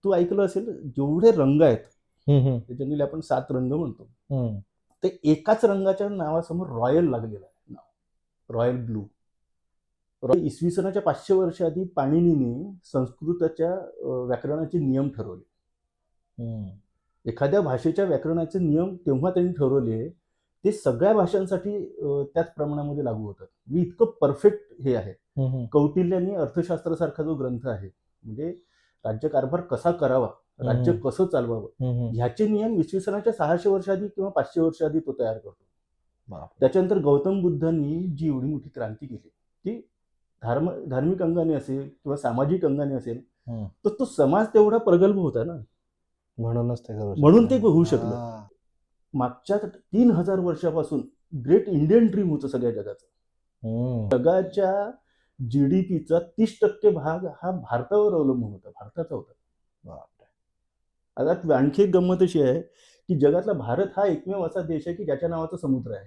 तू ऐकलं असेल जेवढे रंग आहेत हम्म, जनरली आपण 7 रंग म्हणतो, हम्म. ते एकाच रंगाच्या नावासमोर रॉयल लागलेलं आहे नाव, रॉयल ब्लू. इसवी सनाच्या 500 वर्ष आधी पाणिनीने संस्कृताच्या व्याकरणाचे नियम ठरवले. हम्म. एखाद्या भाषेच्या व्याकरणाचे नियम तेव्हा त्यांनी ठरवले ते सगळ्या भाषांसाठी त्याच प्रमाणामध्ये लागू होतात. मी इतकं परफेक्ट हे आहे. हम्म. कौटिल्यानी अर्थशास्त्रासारखा जो ग्रंथ आहे, म्हणजे राज्यकारभार कसा करावा, राज्य कसं चालवावं, हम्म. ह्याचे नियम इसवी सनाच्या 600 वर्ष आधी किंवा 500 वर्ष आधी तो तयार करतो. बाप. त्याच्यानंतर गौतम बुद्धांनी जी एवढी मोठी क्रांती केली ती धार्मिक अंगाने असेल किंवा सामाजिक अंगाने असेल, तर तो समाज तेवढा प्रगल्भ होता ना, म्हणूनच ते करू म्हणून ते शकले. होऊ शकलं. हा. मागच्या 3000 वर्षापासून ग्रेट इंडियन ड्रीम होतं सगळ्या जगाचं. हम्म. जगाच्या जीडीपीचा 30% भाग हा भारतावर अवलंबून होता, भारताचा होता. बापरे. आता आणखी एक गंमत अशी आहे की जगातला भारत हा एकमेव असा देश आहे की ज्याच्या नावाचा समुद्र आहे.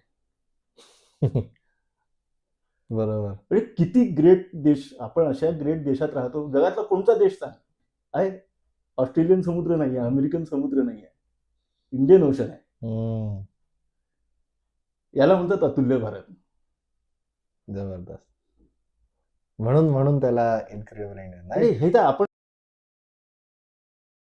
बरोबर. म्हणजे किती ग्रेट देश, आपण अशा ग्रेट देशात राहतो. जगातला कोणता देश सांग आहे? ऑस्ट्रेलियन समुद्र नाही आहे, अमेरिकन समुद्र नाही आहे, इंडियन ओशन आहे. याला म्हणतात अतुल्य भारत. जबरदस्त. म्हणून त्याला इनक्रेडिबल इंडियन. हे तर आपण